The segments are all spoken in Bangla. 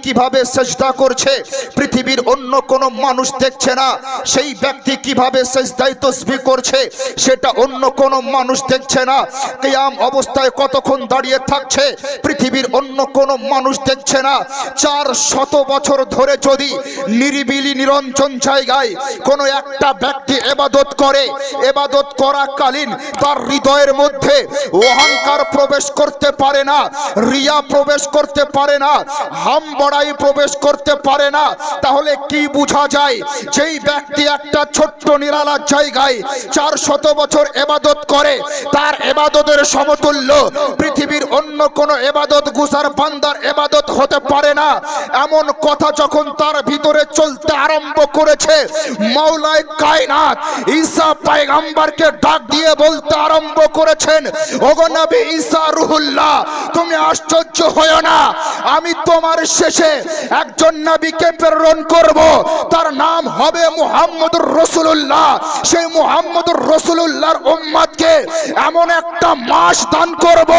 কিভাবে সিজদা করছে পৃথিবীর অন্য কোনো মানুষ দেখছে না, সেই ব্যক্তি কিভাবে সিজদায় তাসবিহ করছে সেটা অন্য কোনো মানুষ দেখছে না, কিয়াম অবস্থায় কতক্ষণ দাঁড়িয়ে থাকছে পৃথিবীর অন্য কোনো মানুষ দেখছে না। 400 বছর ধরে যদি নিরিবিলি নিরঞ্জন জায়গায় কোনো একটা ব্যক্তি ইবাদত করে, ইবাদত করাকালীন তার হৃদয়ের মধ্যে অহংকার প্রবেশ করতে পারে না, রিয়া প্রবেশ করতে পারে না, হাম বড়াই প্রবেশ করতে পারে না, তাহলে কি বোঝা যায়? যেই ব্যক্তি একটা ছোট্ট নিরালা জায়গায় 400 বছর ইবাদত করে তার ইবাদতের সমতুল্য পৃথিবীর অন্য কোন ইবাদত গুজার বান্দার ইবাদত হতে পারে না। এমন কথা যখন তার ভিতরে চলতে আরম্ভ করেছে, মাওলায়ে কায়নাত ঈসা পয়গম্বরকে ডাক দিয়ে বলতে আরম্ভ করেছেন, ওগো নবী ঈসা রূহুল্লাহ, তুমি আশ্চর্য হয়ো না, আমি তোমার শেষে একজন নবীকে প্রেরণ করব, তার নাম হবে মুহাম্মদুর রাসূলুল্লাহ। সেই মুহাম্মদুর রাসূলুল্লাহর উম্মতকে এমন একটা মাস দান করব,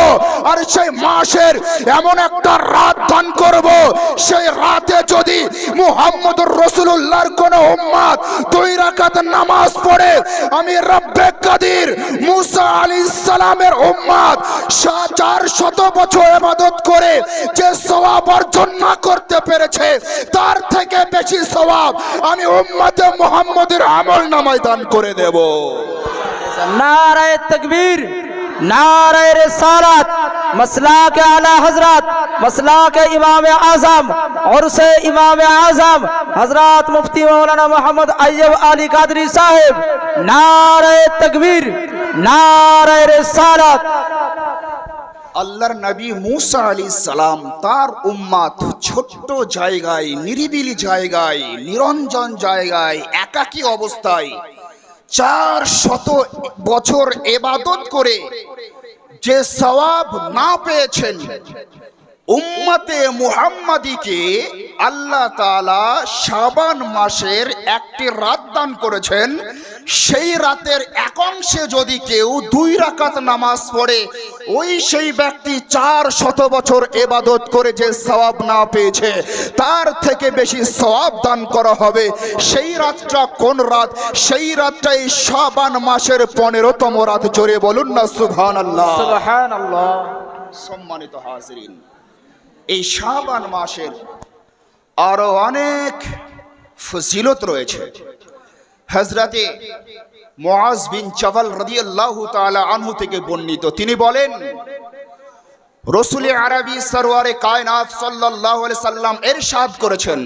আর সেই মাসের এমন একটা রাত দান করব, সেই রাতে যদি মুহাম্মদুর রাসূলুল্লাহর কোন উম্মত 2 রাকাত নামাজ পড়ে, আমি রব্বে কাদির মুসা আলাইহিস সালামের উম্মত 400 বছর ইবাদত করে যে সওয়াব অর্জন না করতে পেরেছে তার থেকে বেশি সওয়াব আমি উম্মতে মুহাম্মদের আমলনামায় দান করে দেব। नारे तकबीर, नारे रिसालत, मसला के आला हजरत, मसला के इमाम आजम और से इमाम आजम हजरत मुफ्ती मौलाना मोहम्मद अय्यूब अली कादरी साहिब, नारे तकबीर, नारे रिसालत। আল্লাহর নবী মুসা আলাইহিস সালাম তার উম্মত ছোট্ট জায়গায়, নিরিবিলি জায়গায়, নিরঞ্জন জায়গায়, একাকী অবস্থায় 400 বছর ইবাদত করে যে সওয়াব না পেয়েছেন, উম্মতে মুহাম্মাদিকে আল্লাহ তাআলা শাবান মাসের একটি রাত দান করেছেন। সেই রাতের এক অংশে যদি কেউ 2 রাকাত নামাজ পড়ে, ওই সেই ব্যক্তি 400 বছর ইবাদত করে যে সওয়াব না পেয়েছে তার থেকে বেশি সওয়াব দান করা হবে। সেই রাতটা কোন রাত? সেই রাতটাই শাবান মাসের 15তম রাত। জোরে বলুন না সুবহানাল্লাহ। সুবহানাল্লাহ। সম্মানিত হাজিরিন, এই শাবান মাসের আরো অনেক ফজিলত রয়েছে। হযরতে মুআজ বিন জাবাল রাদিয়াল্লাহু তাআলা আনহু থেকে বর্ণিত, তিনি বলেন, রাসূল আরবি সরওয়ারে কায়নাত সাল্লাল্লাহু আলাইহি সাল্লাম ইরশাদ করেছেন,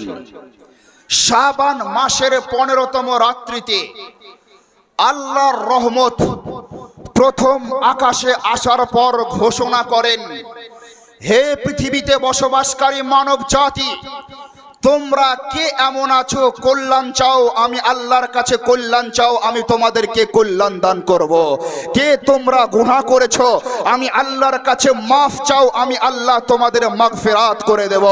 শাবান মাসের 15তম রাত্রিতে আল্লাহর রহমত প্রথম আকাশে আসার পর ঘোষণা করেন, হে পৃথিবীতে বসবাসকারী মানব জাতি, তোমরা কে এমন আছো কল্যাণ চাও, আমি আল্লাহর কাছে কল্যাণ চাও, আমি তোমাদেরকে কল্যাণ দান করব। কে তোমরা গুনাহ করেছো, আমি আল্লাহর কাছে মাফ চাও, আমি আল্লাহ তোমাদের মাগফিরাত করে দেব।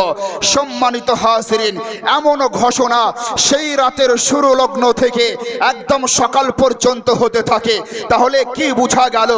সম্মানিত হাজিরিন, এমন ঘোষণা সেই রাতের শুরু লগ্ন থেকে একদম সকাল পর্যন্ত হতে থাকে। তাহলে কি বোঝা গেল?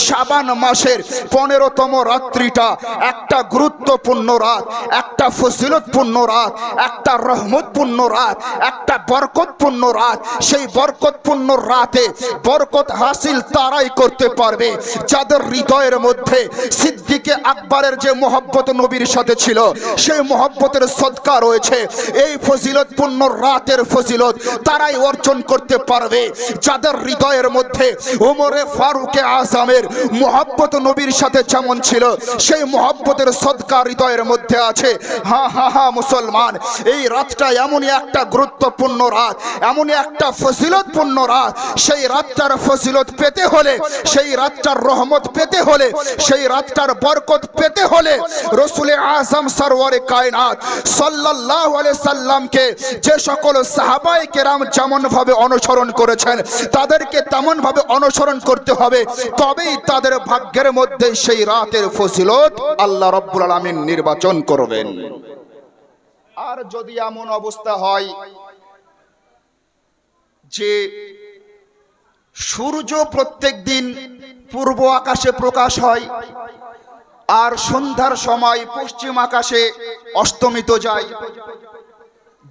শাবান মাসের 15তম রাত্রিটা একটা গুরুত্বপূর্ণ রাত, একটা ফজিলতপূর্ণ রাত, একটা রহমতপূর্ণ রাত, একটা বরকতপূর্ণ রাত। সেই বরকতপূর্ণ রাতে বরকত হাসিল তারাই করতে পারবে যাদের হৃদয়ের মধ্যে সিদ্দিকে আকবরের যে মহব্বত নবীর সাথে ছিল, সেই মহব্বতের সদকা রয়েছে। এই ফজিলতপূর্ণ রাতের ফজিলত তারাই অর্জন করতে পারবে যাদের হৃদয়ের মধ্যে ওমরে ফারুকে আজমের মহব্বত নবীর সাথে যেমন ছিল, সেই মহব্বতের সদকা হৃদয়ের মধ্যে আছে। হ্যাঁ হ্যাঁ হ্যাঁ মুসলমান, এই রাতটা এমনই একটা গুরুত্বপূর্ণ রাত, এমনই একটা ফজিলতপূর্ণ রাত। সেই রাতটার ফজিলত পেতে হলে, সেই রাতটার রহমত পেতে হলে, সেই রাতটার বরকত পেতে হলে রাসূল আযম সরওয়ারে কায়নাত সাল্লাল্লাহু আলাইহি সাল্লামকে যে সকল সাহাবায়ে কেরাম যেমন ভাবে অনুসরণ করেছেন তাদেরকে তেমন ভাবে অনুসরণ করতে হবে, তবেই তাদের ভাগ্যের মধ্যে সেই রাতের ফজিলত আল্লাহ রাব্বুল আলামিন নির্বাচন করবেন। আর যদি এমন অবস্থা হয় যে সূর্য প্রত্যেক দিন পূর্ব আকাশে প্রকাশ হয়, আর সন্ধ্যার সময় পশ্চিম আকাশে অস্তমিত যায়।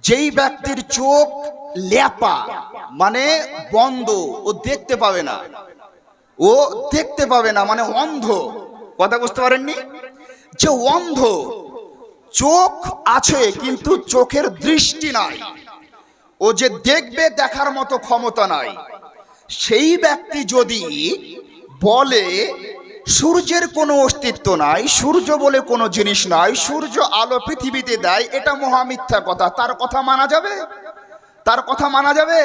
যেই ব্যক্তির চোখ ল্যাপা মানে বন্ধ, ও দেখতে পাবে না, ও দেখতে পাবে না মানে অন্ধ। কথা বুঝতে পারেননি? যে অন্ধ, চোখ আছে কিন্তু চোখের দৃষ্টি নাই, ও যে দেখবে দেখার মতো ক্ষমতা নাই, সেই ব্যক্তি যদি বলে সূর্যের কোনো অস্তিত্ব নাই, সূর্য বলে কোনো জিনিস নাই, সূর্য আলো পৃথিবীতে দেয়, এটা মহা মিথ্যা কথা। তার কথা মানা যাবে? তার কথা মানা যাবে?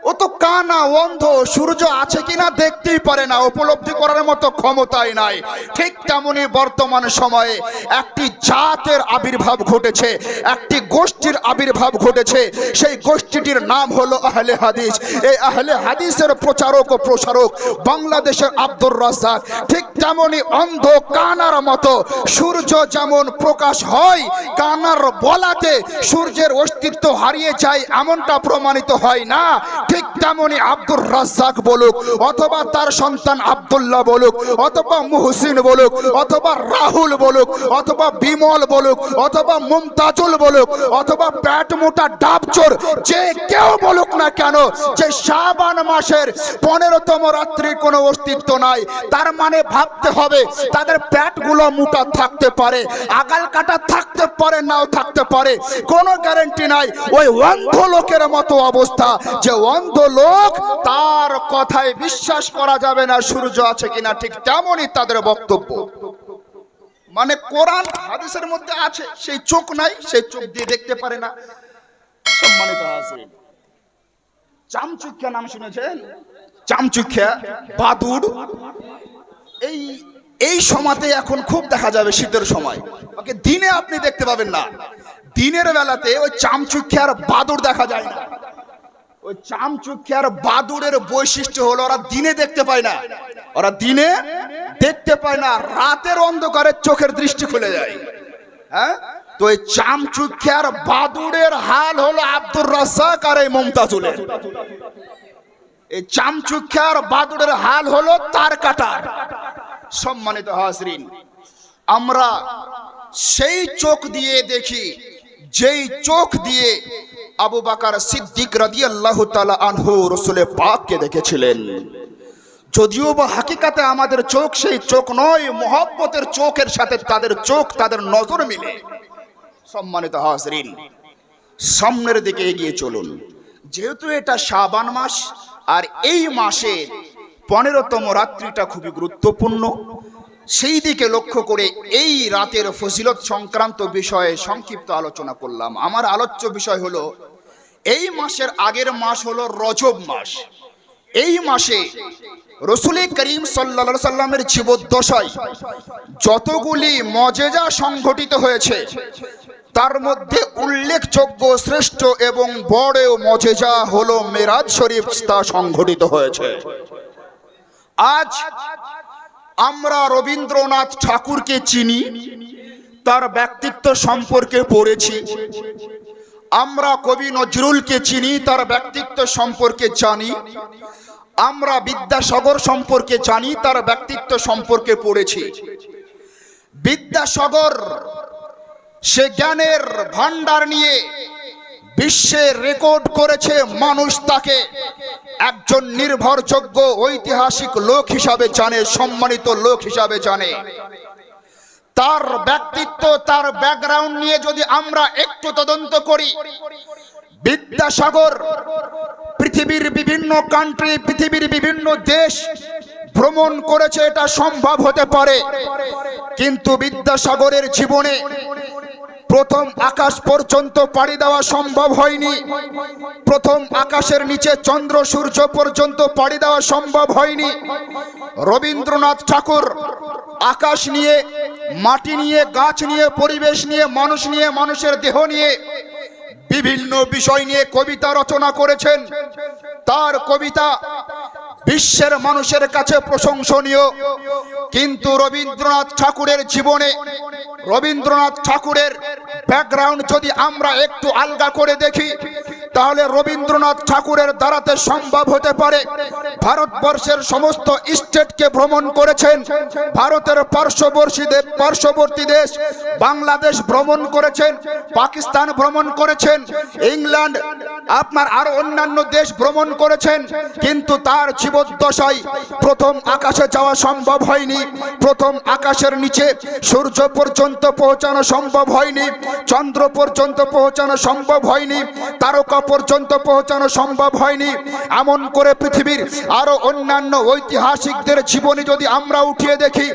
ও তো কানা, অন্ধ, সূর্য আছে কিনা দেখতেই পারে না, উপলব্ধি করার মতো ক্ষমতাই নাই। ঠিক তেমনি বর্তমান সময়ে একটি জাতের আবির্ভাব ঘটেছে, একটি গোষ্ঠীর আবির্ভাব ঘটেছে। সেই গোষ্ঠীটির নাম হলো আহলে হাদিস। এই আহলে হাদিসের প্রচারক ও প্রসারক বাংলাদেশের আব্দুর রাজ্জাক। ঠিক তেমনি অন্ধ কানার মতো সূর্য যেমন প্রকাশ হয়, কানার বলাতে সূর্যের অস্তিত্ব হারিয়ে যায় এমনটা প্রমাণিত হয় না। ঠিক তেমনি আব্দুর রাজ্জাক বলুক, অথবা তার সন্তান আব্দুল্লাহ বলুক, অথবা মুহসিন বলুক, অথবা রাহুল বলুক, অথবা বিমল বলুক, অথবা মুমতাজুল বলুক, অথবা পেট মোটা ডাবচোর, যে কেউ বলুক না কেন যে শাবান মাসের 15তম রাত্রির কোনো অস্তিত্ব নাই, তার মানে ভাবতে হবে তাদের পেটগুলো মোটা থাকতে পারে, আগাল কাটা থাকতে পারে, নাও থাকতে পারে, কোনো গ্যারান্টি নাই। ওই অন্ধ লোকের মতো অবস্থা, যে অন্ধ লোক, তার কথায় বিশ্বাস করা যাবে না সূর্য আছে কিনা। ঠিক তেমনই তাদের বক্তব্য, মানে কোরআন হাদিসের মধ্যে আছে, সেই চোখ নাই, সেই চোখ দিয়ে দেখতে পারে না। সম্মানিত হাজিরিন, চামচুখ্যা নাম শুনেছেন? চামচুখ্যা, বাদুড়, এই সময়তে এখন খুব দেখা যাবে, শীতের সময়। ওকে দিনে আপনি দেখতে পাবেন না, দিনের বেলাতে ওই চামচুখ্যা আর বাদুড় দেখা যায় না। ওই চামচুখ্যা আর বাদুড়ের বৈশিষ্ট্য হলো ওরা দিনে দেখতে পায় না, ওরা দিনে দেখতে পায় না, রাতের অন্ধকারে চোখের দৃষ্টি খুলে যায়। হ্যাঁ, তো এই চামচুখ্যা আর বাদুড়ের হাল হলো আব্দুর রাজ্জাক আর এই মুমতাজুলের। এই চামচুখ্যা আর বাদুড়ের হাল হলো তার কাটার। সম্মানিত হাজরিন, আমরা সেই চোখ দিয়ে দেখি যেই চোখ দিয়ে আবু বকর সিদ্দিক রাদিয়াল্লাহু তাআলা আনহু রাসূল পাককে দেখেছিলেন। যদিও বা হাকিকাতে আমাদের চোখ সেই চোখ নয়, মহব্বতের চোখের সাথে তাদের চোখ, তাদের নজর মিলে। সম্মানিত হাজরিন, সামনের দিকে এগিয়ে চলুন। যেহেতু এটা শাবান মাস, আর এই মাসে 15তম রাত্রিটা খুবই গুরুত্বপূর্ণ, সেই দিকে লক্ষ্য করে এই রাতের ফজিলত সংক্রান্ত বিষয়ে সংক্ষিপ্ত আলোচনা করলাম। আমার আলোচ্য বিষয় হলো, এই মাসের আগের মাস হলো রজব মাস। এই মাসে রাসূল করিম সাল্লাল্লাহু আলাইহি সাল্লামের জীবদ্দশায় যতগুলি মুজিজা সংঘটিত হয়েছে, তার মধ্যে উল্লেখযোগ্য, শ্রেষ্ঠ এবং বড় মুজিজা হলো মেরাজ শরীফ, তা সংঘটিত হয়েছে। আজ আমরা রবীন্দ্রনাথ ঠাকুরকে চিনি, তার ব্যক্তিত্ব সম্পর্কে পড়েছি। আমরা কবি নজরুলকে চিনি, তার ব্যক্তিত্ব সম্পর্কে জানি। আমরা বিদ্যাসাগর সম্পর্কে জানি, তার ব্যক্তিত্ব সম্পর্কে পড়েছি। বিদ্যাসাগর সে জ্ঞানের ভান্ডার নিয়ে বিশ্বে রেকর্ড করেছে, মানুষ তাকে একজন নির্ভরযোগ্য ঐতিহাসিক লোক হিসাবে জানে, সম্মানিত লোক হিসাবে জানে। তার ব্যক্তিত্ব, তার ব্যাকগ্রাউন্ড নিয়ে যদি আমরা একটু তদন্ত করি, বিদ্যাসাগর পৃথিবীর বিভিন্ন কান্ট্রি, পৃথিবীর বিভিন্ন দেশ ভ্রমণ করেছে, এটা সম্ভব হতে পারে, কিন্তু বিদ্যাসাগরের জীবনে প্রথম আকাশ পর্যন্ত পাড়ি দেওয়া সম্ভব হয়নি। প্রথম আকাশের নিচে চন্দ্র সূর্য পর্যন্ত পাড়ি দেওয়া সম্ভব হয়নি। রবীন্দ্রনাথ ঠাকুর আকাশ নিয়ে, মাটি নিয়ে, গাছ নিয়ে, পরিবেশ নিয়ে, মানুষ নিয়ে, মানুষের দেহ নিয়ে, বিভিন্ন বিষয় নিয়ে কবিতা রচনা করেছেন। তার কবিতা বিশ্বের মানুষের কাছে প্রশংসনীয়। কিন্তু রবীন্দ্রনাথ ঠাকুরের জীবনে, রবীন্দ্রনাথ ঠাকুরের ব্যাকগ্রাউন্ড যদি আমরা একটু আলগা করে দেখি, তাহলে রবীন্দ্রনাথ ঠাকুরের দ্বারাতে সম্ভব হতে পারে। ভারতবর্ষের সমস্ত স্টেটকে ভ্রমণ করেছেন, ভারতের পার্শ্ববর্তী দেশ বাংলাদেশ ভ্রমণ করেছেন, পাকিস্তান ভ্রমণ করেছেন, ইংল্যান্ড আপনার আরো অন্যান্য দেশ ভ্রমণ করেছেন, কিন্তু তার জীবদ্দশায় প্রথম আকাশে যাওয়া সম্ভব হয়নি। প্রথম আকাশের নিচে সূর্য পর্যন্ত পৌঁছানো সম্ভব হয়নি, চন্দ্র পর্যন্ত পৌঁছানো সম্ভব হয়নি, তারকা পর্যন্ত পৌঁছানো সম্ভব হয়নি। এমন করে পৃথিবীর আরো অন্যান্য ঐতিহাসিকদের জীবনী যদি আমরা উঠিয়ে দেখি,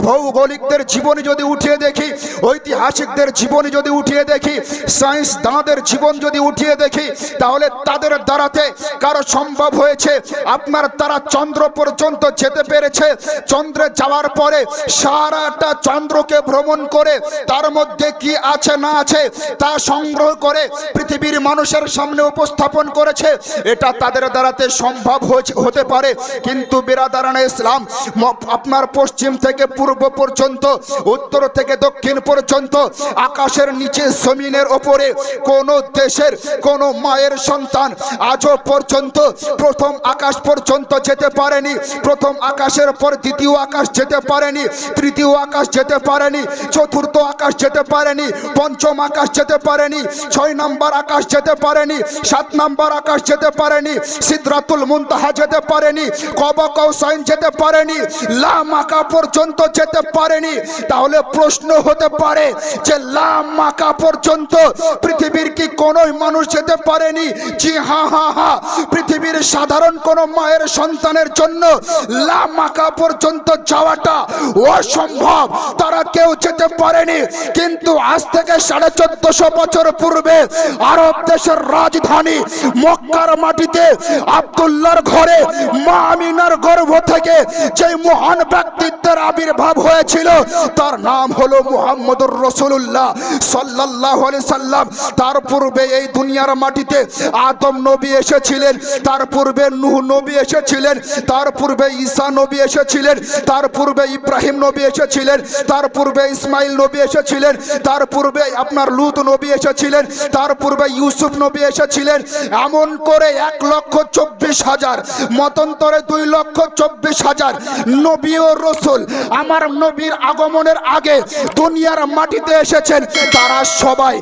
ভৌগোলিকদের জীবনী যদি উঠিয়ে দেখি, ঐতিহাসিকদের জীবনী যদি উঠিয়ে দেখি, সায়েন্স দাঁদের জীবন যদি উঠিয়ে দেখি, তাহলে তাদের দ্বারাতে কারো সম্ভব হয়েছে আপনার তারা চন্দ্র পর্যন্ত যেতে পেরেছে। চন্দ্রে যাওয়ার পরে সারাটা চন্দ্রকে ভ্রমণ করে তার মধ্যে কি আছে না আছে তা সংগ্রহ করে পৃথিবীর মানুষের সামনে উপস্থাপন করেছে। এটা তাদের দ্বারাতে সম্ভব হতে পারে, কিন্তু বিরাদারানে ইসলাম আপনার পশ্চিম থেকে পূর্ব পর্যন্ত, উত্তর থেকে দক্ষিণ পর্যন্ত, আকাশের নিচে জমিনের ওপরে কোন দেশের কোন মায়ের সন্তান আজও পর্যন্ত প্রথম আকাশ পর্যন্ত যেতে পারেনি। প্রথম আকাশের পর দ্বিতীয় আকাশ যেতে পারেনি, তৃতীয় আকাশ যেতে পারেনি, চতুর্থ আকাশ যেতে পারেনি, পঞ্চম আকাশ যেতে পারেনি, 6 নম্বর আকাশ যেতে পারেনি, 7 নম্বর আকাশ যেতে পারেনি, সিদরাতুল মুনতাহা যেতে পারেনি, কাবা কাউসাইন যেতে পারেনি, লা মাকা পর্যন্ত যেতে পারেনি। তাহলে প্রশ্ন হতে পারে যে লা মাকা পর্যন্ত পৃথিবীর কি কোন মানুষ যেতে পারেনি? জি হ্যাঁ হ্যাঁ হ্যাঁ, পৃথিবীর সাধারণ কোন মায়ের সন্তানের জন্য লা মাকা পর্যন্ত যাওয়াটা অসম্ভব, তারা কেউ যেতে পারেনি। কিন্তু আজ থেকে 1450 বছর পূর্বে আরব দেশের রাজধানী মক্কার মাটিতে আব্দুল্লাহর ঘরে মা আমিনার গর্ভ থেকে যে মহান ব্যক্তিত্বের আবির্ভাব হয়েছিল তার নাম হলো মুহাম্মদুর রাসূলুল্লাহ সাল্লাল্লাহু আলাইহি সাল্লাম। তার পূর্বে এই দুনিয়ার মাটিতে আদম নবী এসেছিলেন, তার পূর্বে নূহ নবী এসেছিলেন, তার পূর্বে ঈসা নবী এসেছিলেন, তার পূর্বে ইব্রাহিম নবী এসেছিলেন, তার পূর্বে ইসমাইল নবী এসেছিলেন, তার পূর্বে আপনার লূত নবী এসেছিলেন, তার পূর্বে ইউসুফ নবী এসেছিলেন। এমন করে 1,24,000 মতান্তরে 2,24,000 নবী ও রাসূল আমার নবীর আগমনের আগে দুনিয়ার মাটিতে এসেছেন। তারা সবাই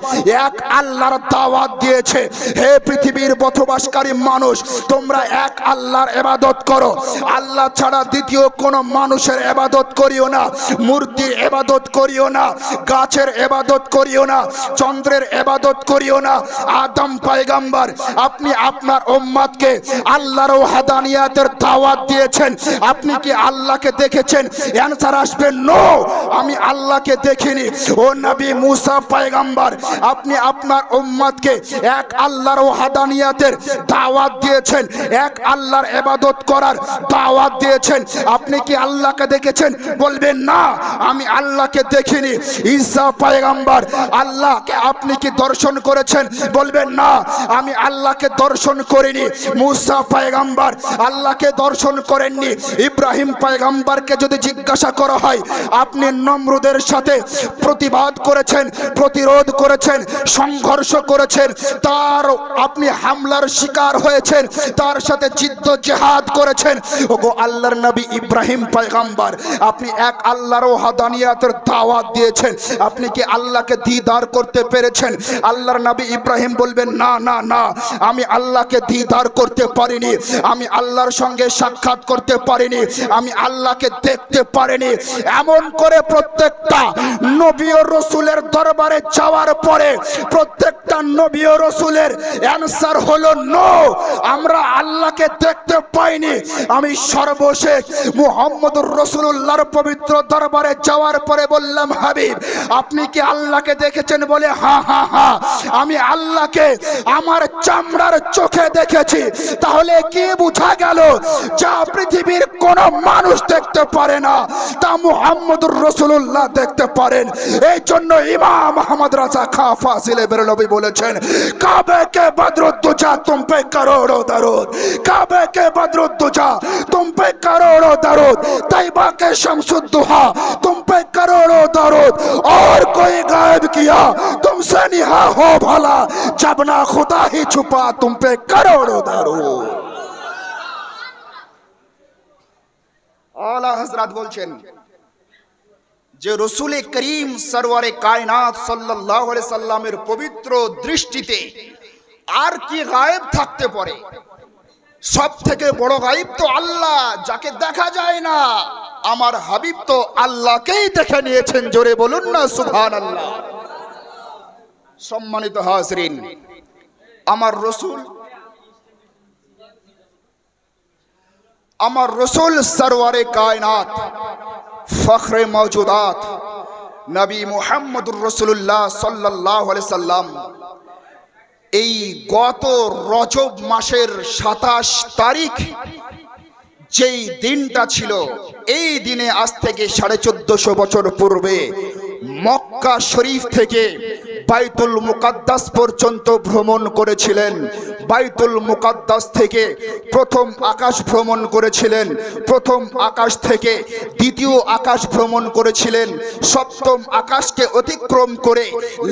এক আল্লাহর দাওয়াত দিয়েছে, হে পৃথিবীর বসবাসকারী মানুষ, তোমরা এক আল্লাহর ইবাদত করো, আল্লাহ ছাড়া দ্বিতীয় কোন মানুষের ইবাদত করিও না, মূর্তির ইবাদত করিও না, গাছের ইবাদত করিও না, চন্দ্রের ইবাদত করিও না। আদম পয়গম্বর আপনি আপনার উম্মতকে আল্লাহর ওয়াহদানিয়াতের দাওয়াত দিয়েছেন, আপনি কি আল্লাহকে দেখেছেন? অ্যানসার আসবে নো, আমি আল্লাহকে দেখিনি। ও নবী মুসা পয়গম্বর আপনি আপনার উম্মতকে এক আল্লাহর ওয়াহদানিয়াতের দাওয়াত দিয়েছেন, এক আল্লাহর ইবাদত করার দাওয়াত দিয়েছেন, আপনি কি আল্লাহকে দেখেছেন? বলবেন না, আমি আল্লাহকে দেখিনি। ঈসা পয়গম্বর আল্লাহকে আপনি কি দর্শন করেছেন? বলবেন না, আমি আল্লাহকে দর্শন করিনি। মুসা পয়গম্বর আল্লাহকে দর্শন করেননি। ইব্রাহিম পয়গম্বরকে যদি জিজ্ঞাসা করা হয়, আপনি নমরুদের সাথে প্রতিবাদ করেছেন, প্রতিরোধ করেছেন, সংঘর্ষ করেছেন, তার আপনি হামলার শিকার হয়েছেন, তার সাথে যুদ্ধ জিহাদ করেছেন। ওগো আল্লাহর নবী ইব্রাহিম পয়গম্বর আপনি এক আল্লাহর ওয়াহদানিয়াতের দাওয়াত দিয়েছেন, আপনি কি আল্লাহকে দিদার করতে পেরেছেন? আল্লাহর নবী ইব্রাহিম বলবেন না না না, আমি আল্লাহকে দিদার করতে পারিনি, আমি আল্লাহর সঙ্গে সাক্ষাৎ করতে পারিনি, আমি আল্লাহকে দেখতে পারিনি। এমন করে প্রত্যেকটা নবী ও রাসূলের দরবারে যাওয়ার পরে প্রত্যেকটা নবী ও রাসূলের অ্যানসার হলো নো, আমরা আল্লাহকে দেখতে পাইনি। আমি সর্বশেষ মুহাম্মদুর রাসূলুল্লাহর পবিত্র দরবারে যাওয়ার পরে বললাম, হাবিব আপনি কি আল্লাহকে দেখেছেন? বলে হ্যাঁ হ্যাঁ হ্যাঁ, আমি আল্লাহকে আমার চামড়ার চোখে দেখেছি। তাহলে কি বোঝা গেল? যা পৃথিবীর কোন মানুষ দেখতে পারে না তা মুহাম্মদুর রাসূলুল্লাহ দেখতে পারেন। এই জন্য ইমাম আহমদ রাজা খাঁ ফাজিলে বেরলভী বলেছেন, করেছেন, কাবে কে বদরুদ্দুজা তুম পে করোড়ো দরুদ, কাবে কে বদরুদ্দুজা तुम पे करोड़ों दरूद, तैयबा के शम्सुद्दुहा तुम पे करोड़ों दरूद, और कोई गायब किया तुमसे निहा हो भला, जब ना खुदा ही छुपा तुम पे करोड़ों दरूद। आला हजरत বলছেন যে রাসূল করিম সরওয়ারে কায়নাত সাল্লাল্লাহু আলাইহি সাল্লামের পবিত্র দৃষ্টিতে আর কি গায়েব থাকতে পারে? সব থেকে বড় গায়েব তো আল্লাহ, যাকে দেখা যায় না। আমার হাবিব তো আল্লাহকেই দেখে নিয়েছেন, জোরে বলুন না সুবহানাল্লাহ। সম্মানিত হাজরিন, আমার রসুল সরওয়ারে কায়নাত ফখরে মওজুদাত নবী মুহাম্মদুর রাসূলুল্লাহ সাল্লাল্লাহু আলাইহি সাল্লাম এই গত রজব মাসের 27 তারিখ যেই দিনটা ছিল, এই দিনে আজ থেকে 1450 বছর পূর্বে মক্কা শরীফ থেকে বাইতুল মুকাদ্দাস পর্যন্ত ভ্রমণ করেছিলেন। বাইতুল মুকাদ্দাস থেকে প্রথম আকাশ ভ্রমণ করেছিলেন, প্রথম আকাশ থেকে দ্বিতীয় আকাশ ভ্রমণ করেছিলেন, সপ্তম আকাশকে অতিক্রম করে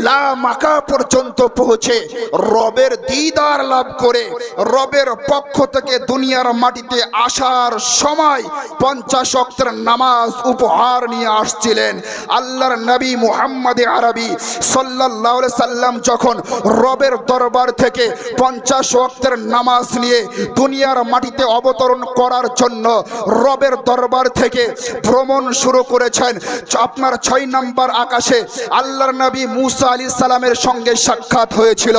লা মাকা পর্যন্ত পৌঁছে রবের দিদার লাভ করে রবের পক্ষ থেকে দুনিয়ার মাটিতে আসার সময় 50 ওয়াক্তের নামাজ উপহার নিয়ে আসছিলেন। আল্লাহর নবী মুহাম্মদ আরবি সাল্লাল্লাহু আলাইহি সাল্লাম যখন রবের দরবার থেকে 50 ওয়াক্তের নামাজ নিয়ে দুনিয়ার মাটিতে অবতরণ করার জন্য রবের দরবার থেকে ভ্রমণ শুরু করেছেন, আপনার 6 নম্বর আকাশে আল্লাহর নবী মুসা আলাইহিস সালামের সঙ্গে সাক্ষাৎ হয়েছিল।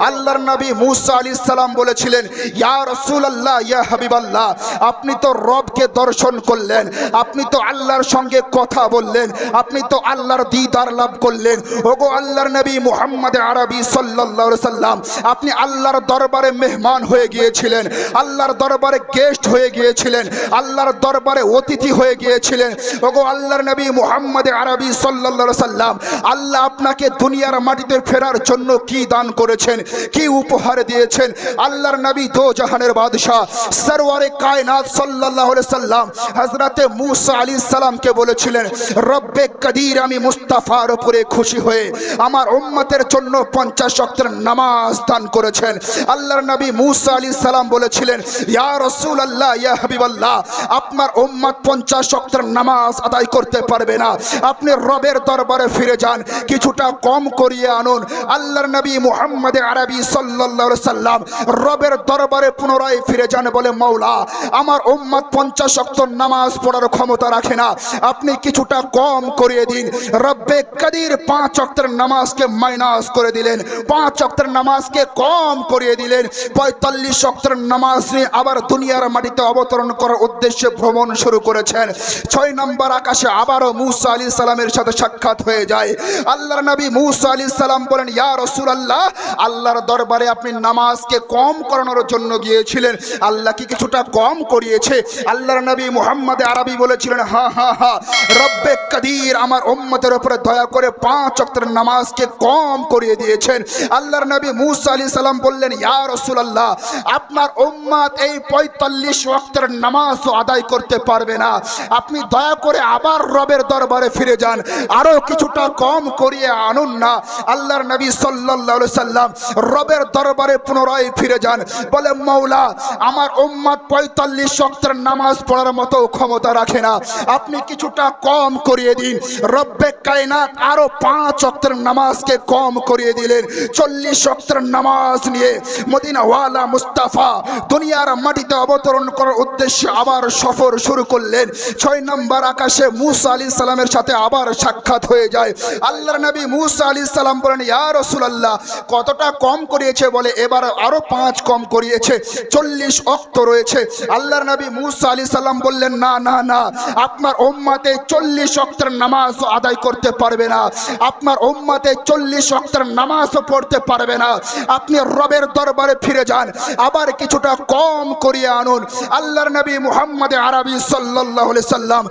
আল্লাহর নবী মুসা আলাইহিস সালাম বলেছিলেন, ইয়া রাসূলুল্লাহ, ইয়া হাবিবাল্লাহ, আপনি তো রবকে দর্শন করলেন, আপনি তো আল্লাহর সঙ্গে কথা বললেন, আপনি তো আল্লাহর দিদার লাভ করলেন। ওগো আল্লাহর নবী মুহাম্মদ আরবি সাল্লাল্লাহু আলাইহি সাল্লাম, আপনি আল্লাহর দরবারে মেহমান হয়ে গিয়েছিলেন, আল্লাহর দরবারে গেস্ট হয়ে গিয়েছিলেন, আল্লাহর দরবারে অতিথি হয়ে গিয়েছিলেন। ওগো আল্লাহর নবী মুহাম্মদ আরবি সাল্লাল্লাহু আলাইহি সাল্লাম, আল্লাহ আপনাকে দুনিয়ার মাটিতে ফেরার জন্য কি দান করেছেন, কি উপহার দিয়েছেন? আল্লাহর নবী দো জাহানের বাদশা সরওয়ারে কায়নাত সাল্লাল্লাহু আলাইহি সাল্লাম হযরতে মুসা আলাইহিস সালামকে বলেছিলেন, রব্বে কাদির, আমি মুস্তাফার উপরে খুশি হয়ে আমার উম্মতের জন্য 50 ওয়াক্তের নামাজ দান করেছেন। আল্লাহর নবী মুসা আলাইহিস সালাম বলেছিলেন, ইয়া রাসূলুল্লাহ, ইয়া হাবিবাল্লাহ, আপনার উম্মত 50 ওয়াক্তের নামাজ আদায় করতে পারবে না, আপনি রবের দরবারে ফিরে যান, কিছুটা কম করিয়ে আনুন। আল্লাহর নবী মুহাম্মদ আরবি সাল্লাল্লাহু আলাইহি সাল্লাম রবের দরবারে পুনরায় ফিরে যান, বলে, মাওলা, আমার উম্মত 50 ওয়াক্ত নামাজ পড়ার ক্ষমতা রাখে না, আপনি কিছুটা কম করিয়ে দিন। রব্বে কাদির 5 ওয়াক্তের নামাজকে মাইনাস করে দিলেন, 5 ওয়াক্তের নামাজকে কম করিয়ে দিলেন। 45 ওয়াক্তের নামাজ নিয়ে আবার দুনিয়ার মাটিতে অবতরণ করার উদ্দেশ্যে ভ্রমণ শুরু করেছেন। 6 নম্বর আকাশে আবারও মুসা আলাইহিস সালামের সাথে সাক্ষাৎ হয়ে যায়। আল্লাহর নবী মুসা আলাইহিস সালাম বলেন, ইয়া রাসূলুল্লাহ, আল্লাহর দরবারে আপনি নামাজকে কম করানোর জন্য গিয়েছিলেন, আল্লাহ কি কিছুটা কম করিয়েছে? আল্লাহর নবী মুহাম্মদ আরবি বলেছিলেন, হ্যাঁ হ্যাঁ হ্যাঁ, রব্বে কাদির আমার উম্মতের উপরে দয়া করে 5 ওয়াক্তের নামাজকে কম করিয়ে দিয়েছেন। আল্লাহর নবী মুসা আলাইহিস সালাম বললেন, ইয়া রাসূলুল্লাহ, আপনার উম্মত এই 45 ওয়াক্তের নামাজও আদায় করতে পারবে না, আপনি দয়া করে আবার রবের দরবারে ফিরে যান, আরো কিছুটা কম করিয়ে আনুন না। আল্লাহর নবী সাল্লাল্লাহু আলাইহি সাল্লাম রবের দরবারে পুনরায় ফিরে যান, বলে, মাওলা, আমার উম্মত 45 ওয়াক্তের নামাজ পড়ার মতো ক্ষমতা রাখে না, আপনি কিছুটা কম করিয়ে দিন। রব্বে কায়নাত আরো 5 ওয়াক্তের নামাজকে কম করিয়ে দিলেন। 40 ওয়াক্তের নামাজ নিয়ে মদিনাওয়ালা মুস্তাফা দুনিয়ার মাটিতে অবতরণ করার উদ্দেশ্যে আবার সফর শুরু করলেন। 6 নম্বর আকাশে মুসা আলাইহিস সালামের সাথে আবার সাক্ষাৎ হয়ে যায়। আল্লাহর নবী মুসা আলাইহিস সালাম বলেন, ইয়া রাসূলুল্লাহ, কতটা কম করিয়েছে? বলে, এবার আরো 5 কম করিয়েছে, 40 ওয়াক্ত রয়েছে। আল্লাহর নবী মুসা আলাইহিস সালাম বললেন, না না না, আপনার উম্মতে 40 ওয়াক্তের নামাজ আদায় করতে পারবে না, আপনার উম্মতে 40 ওয়াক্তের নামাজও পড়তে পারবে না। আপনি রবের দরবারে ফিরে যান, আবার কিছুটা কম করিয়ে আনুন। আল্লাহর নবী মুহাম্মদ আরবি সাল্লাল্লাহু আলাইহি সাল্লাম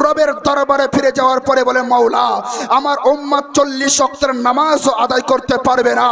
রবের দরবারে ফিরে যাওয়ার পরে বলে, মাওলা আমার উম্মত 40 ওয়াক্তের নামাজও আদায় করতে পারবে না,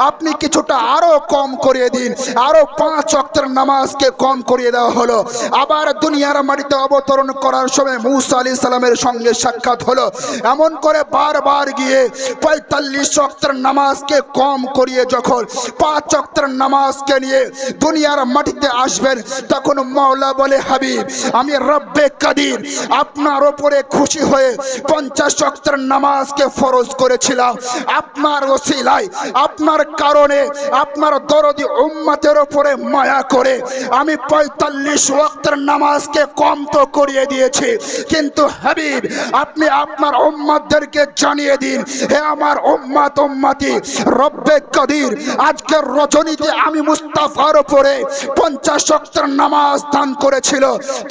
আপনি কিছুটা আরো কম করিয়ে দিন। আরো 5 ওয়াক্তের নামাজকে কম করিয়ে দেওয়া হলো। আবার দুনিয়ার মাটিতে অবতরণ করার সময় মুসা আলাইহিস সালামের সঙ্গে সাক্ষাৎ হলো। এমন করে বারবার গিয়ে 45 ওয়াক্তের নামাজকে কম করিয়ে যখন 5 ওয়াক্তের নামাজকে নিয়ে দুনিয়ার মাটিতে আসবেন, তখন মাওলা বলে, হাবিব আমি রব্বে কাদির আপনার উপরে খুশি হয়ে 50 ওয়াক্তের নামাজকে ফরজ করেছিলাম। আপনার ওসিলায়, আপনার কারণে, আপনার দরদি উম্মতের উপরে মায়া করে আমি 45 ওয়াক্তের নামাজকে কম তো করিয়ে দিয়েছি, কিন্তু হাবিব আপনি আপনার উম্মতদেরকে জানিয়ে দিন, হে আমার উম্মত উম্মতি, রব্বে কাদির আজকের রজনীতে আমি মুস্তাফার উপরে 50 ওয়াক্তের নামাজ দান করেছিল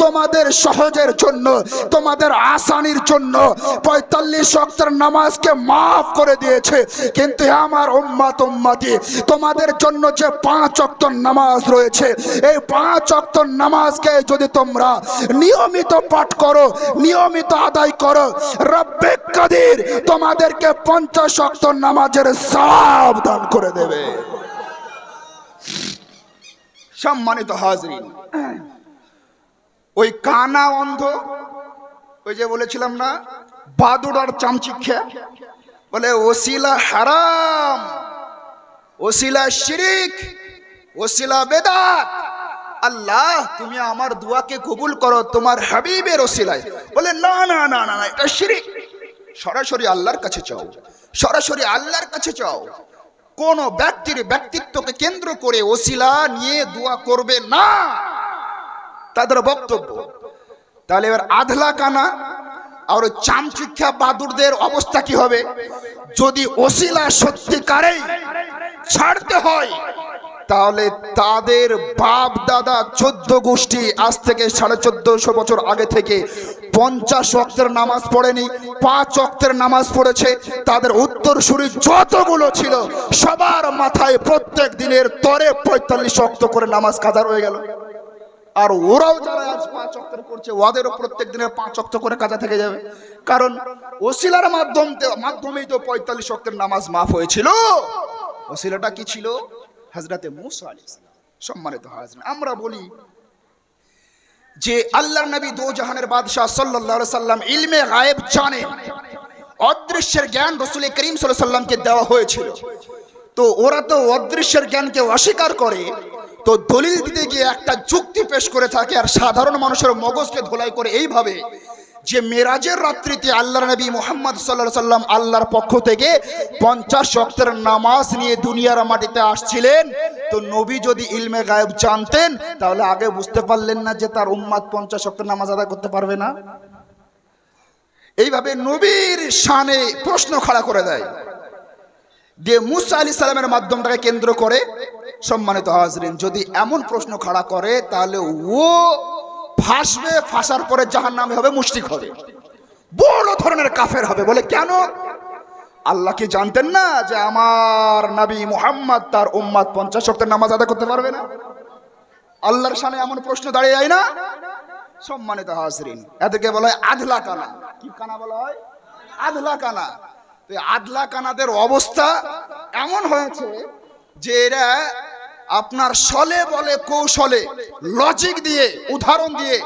তোমাদের সহজের জন্য, তোমাদের আসানির জন্য 45 ওয়াক্তের নামাজকে মাফ করে দিয়েছে। কিন্তু হে আমার উম্মত উম্মতি, তোমাদের জন্য যে 5 ওয়াক্ত নামাজ রয়েছে, এই 5 ওয়াক্ত নামাজকে যদি তোমরা নিয়মিত পাঠ করো, নিয়মিত আদায় করো, রব্বে কাদির তোমাদেরকে 50 ওয়াক্ত নামাজের সওয়াব দান করে দেবে। সম্মানিত হাজরিন, ওই কানা অন্ধ, ওই যে বলেছিলাম না বাদুড় আর চামচিক্ষা, বলে ওসিলা হারাম, ওসিলা শিরিক, ওসিলা বেদাত, আল্লাহ তুমি আমার দোয়াকে কবুল করো তোমার হাবিবের ওসিলায়। বলে না না না না, এটা শিরিক। সরাসরি আল্লাহর কাছে চাও, সরাসরি আল্লাহর কাছে চাও। কোন ব্যক্তির ব্যক্তিত্বকে কেন্দ্র করে ওসিলা নিয়ে দোয়া করবে না, তাদের বক্তব্য। তাহলে এবার আধলা কানা আর চামচিক্ষা বাদুরদের অবস্থা কি হবে? যদি ওসিলা সত্যিকারেই ছাড়তে হয়, তাহলে তাদের বাপ দাদা 14 গোষ্ঠী আজ থেকে 1450 বছর আগে থেকে 50 ওয়াক্তের নামাজ পড়েনি, 5 ওয়াক্তের নামাজ পড়েছে। তাদের উত্তরসূরি যতগুলো ছিল সবার মাথায় প্রত্যেক দিনের তরে 45 ওয়াক্ত করে নামাজ কাজা হয়ে গেল। আর ওরাও যারা আজ 5 ওয়াক্তের করছে, ওদেরও প্রত্যেক দিনের 5 ওয়াক্ত করে কাজা থেকে যাবে। কারণ ওসিলার মাধ্যমেই তো 45 ওয়াক্তের নামাজ মাফ হয়েছিল। ওসিলাটা কি ছিল? হযরতে মুসা আলাইহিস সালাম। সম্মানিত হাজরিন, আমরা বলি যে আল্লাহর নবী দো জাহানের বাদশাহ সাল্লাল্লাহু আলাইহি সাল্লাম ইলমে গায়েব জানেন, অদৃশ্যের জ্ঞান রাসূল করিম সাল্লাল্লাহু আলাইহি সাল্লামকে দেওয়া হয়েছিল। তো ওরা তো অদৃশ্যের জ্ঞানকে অস্বীকার করে, তো দলিল দিতে গিয়ে একটা যুক্তি পেশ করে থাকে আর সাধারণ মানুষের মগজকে ধোলাই করে এইভাবে যে মেরাজের রাত্রিতে আল্লাহর নবী মুহাম্মদ সাল্লাল্লাহু আলাইহি সাল্লাম আল্লাহর পক্ষ থেকে 50 ওয়াক্তের নামাজ নিয়ে দুনিয়ার মাটিতে আসছিলেন। তো নবী যদি ইলমে গায়েব জানতেন, তাহলে আগে বুঝতে পারলেন না যে তার উম্মত 50 ওয়াক্তের নামাজ আদায় করতে পারবে না? এইভাবে নবীর শানে প্রশ্ন খাড়া করে দেয়, দিয়ে মুসা আলাইহিস সালামের মাধ্যমটাকে কেন্দ্র করে। সম্মানিত হাজরিন, যদি এমন প্রশ্ন খাড়া করে তাহলে ও ফাঁসবে, ফাঁসার পরে জাহান্নামে হবে, মুশরিক হবে, বড় ধরনের কাফের হবে। বলে কেন? আল্লাহ কি জানতেন না যে আমার নবী মুহাম্মদ তার উম্মত 50 ওয়াক্তের নামাজ আদায় করতে পারবে না? আল্লাহর শানে এমন প্রশ্ন দাঁড়িয়ে যায় না? সম্মানিত হাজরিন, এদেরকে বলা হয় আধলা কানা। কি কানা বলা হয়? আধলা কানা। তো আধলা কানাদের অবস্থা এমন হয়েছে যে এরা আপনার ছলে বলে কৌশলে, লজিক দিয়ে, উদাহরণ দিয়ে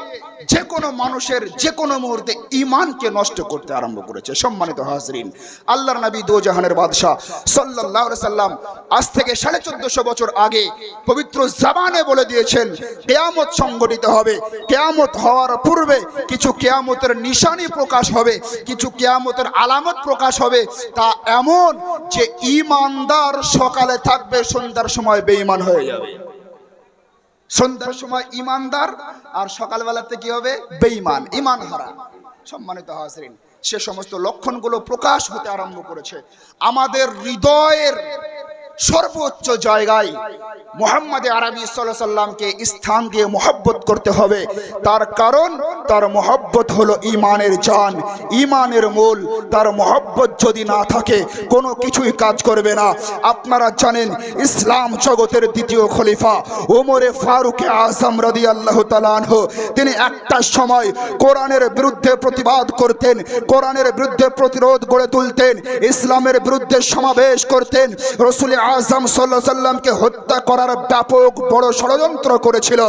যে কোনো মানুষের যে কোনো মুহূর্তে ঈমানকে নষ্ট করতে আরম্ভ করেছে। সম্মানিত হাজরিন, আল্লাহর নবী দো জাহানের বাদশাহ সাল্লাল্লাহু আলাইহি সাল্লাম আজ থেকে 1450 বছর আগে পবিত্র জবানে বলে দিয়েছেন কিয়ামত সংঘটিত হবে। কিয়ামত হওয়ার পূর্বে কিছু কিয়ামতের নিশানি প্রকাশ হবে, কিছু কিয়ামতের আলামত প্রকাশ হবে। তা এমন যে ঈমানদার সকালে থাকবে, সন্ধ্যার সময় বেঈমান হয়ে যাবে। সন্ধ্যার সময় ঈমানদার আর সকালবেলাতে কি হবে? বেঈমান, ঈমান হারা। সম্মানিত হাজরিন, সে সমস্ত লক্ষণগুলো প্রকাশ হতে আরম্ভ করেছে। আমাদের হৃদয়ের সর্বোচ্চ জায়গায় মুহাম্মদ আরবি সাল্লাল্লাহু আলাইহি সাল্লামকে স্থান দিয়ে মহব্বত করতে হবে। তার কারণ তার মহব্বত হলো ঈমানের জান, ঈমানের মূল। তার মহব্বত যদি না থাকে কোনো কিছুই কাজ করবে না। আপনারা জানেন ইসলাম জগতের দ্বিতীয় খলিফা ওমরে ফারুক আযম রাদিয়াল্লাহু তাআলা আনহু, তিনি একটা সময় কোরআনের বিরুদ্ধে প্রতিবাদ করতেন, কোরআনের বিরুদ্ধে প্রতিরোধ গড়ে তুলতেন, ইসলামের বিরুদ্ধে সমাবেশ করতেন। রাসূল আযম সাল্লাল্লাহু আলাইহি সাল্লামকে হত্যা করার ব্যাপক বড় ষড়যন্ত্র করেছিল।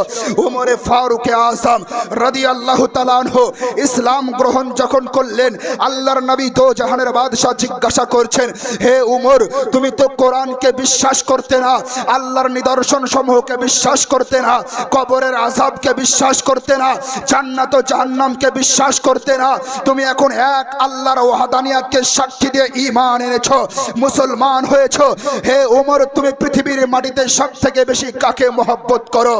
ওমরে ফারুক আযম রাদিয়াল্লাহু তাআলা আনহু ইসলাম গ্রহণ যখন করলেন, আল্লাহর নবী দো জাহানের বাদশা জিজ্ঞাসা করছেন, হে উমর, তুমি তো কোরআনকে বিশ্বাস করতে না, আল্লাহর নিদর্শন সমূহকে বিশ্বাস করতে না, কবরের আযাবকে বিশ্বাস করতে না, জান্নাত ও জাহান্নামকে বিশ্বাস করতে না, তুমি এখন এক আল্লাহর ওয়াহদানিয়াতকে সাক্ষী দিয়ে ঈমান এনেছো, মুসলমান হয়েছো। হে উমর, তুমি পৃথিবীর মাটিতে সবথেকে বেশি কাকে মহব্বত করো?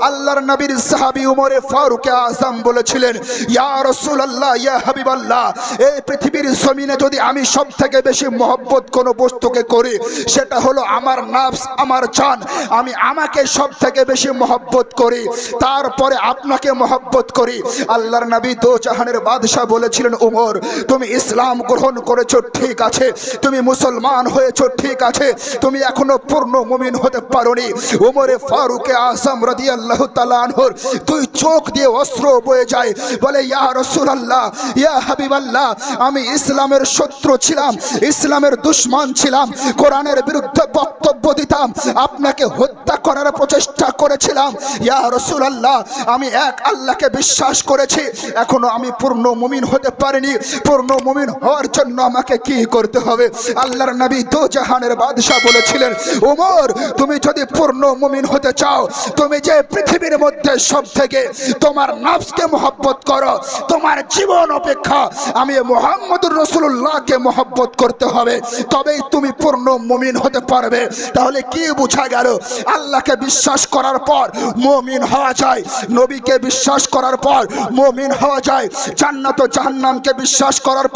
আল্লাহর নবীর সাহাবী উমরে ফারুক আযম বলেছিলেন, ইয়া রাসূলুল্লাহ, ইয়া হাবিবাল্লাহ, এই পৃথিবীর জমিনে যদি আমি সবথেকে বেশি মহব্বত কোনো বস্তুকে করি, সেটা হলো আমার নফস, আমার জান। আমি আমাকে সবথেকে বেশি মহব্বত করি, তারপরে আপনাকে মহব্বত করি। আল্লাহর নবী দো জাহানের বাদশাহ বলেছিলেন, উমর, তুমি ইসলাম গ্রহণ করেছো ঠিক আছে, তুমি মুসলমান হয়েছো ঠিক আছে, তুমি এখনো পূর্ণ মুমিন হতে পারোনি। ওমরে ফারুক আযম রাদিয়াল্লাহু তাআলা আনহুর দুই চোখ দিয়ে অশ্রু বয়ে যায়, বলে, ইয়া রাসূলুল্লাহ, ইয়া হাবিবাল্লাহ, আমি ইসলামের শত্রু ছিলাম, ইসলামের দুশমন ছিলাম, কোরআনের বিরুদ্ধে বক্তব্য দিতাম, আপনাকে হত্যা করার প্রচেষ্টা করেছিলাম। ইয়া রাসূলুল্লাহ, আমি এক আল্লাহকে বিশ্বাস করেছি, এখনো আমি পূর্ণ মুমিন হতে পারিনি। পূর্ণ মুমিন হওয়ার জন্য আমাকে কি করতে হবে? আল্লাহর নবী দো জাহানের বাদশা বলেছিলেন, ওমর, তুমি যদি পূর্ণ মুমিন হতে চাও, তুমি যে পৃথিবীর মধ্যে সবথেকে তোমার নফসকে মহব্বত করো, তোমার জীবন অপেক্ষা আমি মুহাম্মদুর রাসূলুল্লাহকে মহব্বত করতে হবে, তবেই তুমি পূর্ণ মুমিন হতে পারবে। তাহলে কি বোঝা গেল? আল্লাহকে বিশ্বাস করার পর মুমিন হওয়া যায়, নবীকে বিশ্বাস করার পর মুমিন হওয়া যায়, জান্নাত ও জাহান্নামকে বিশ্বাস করার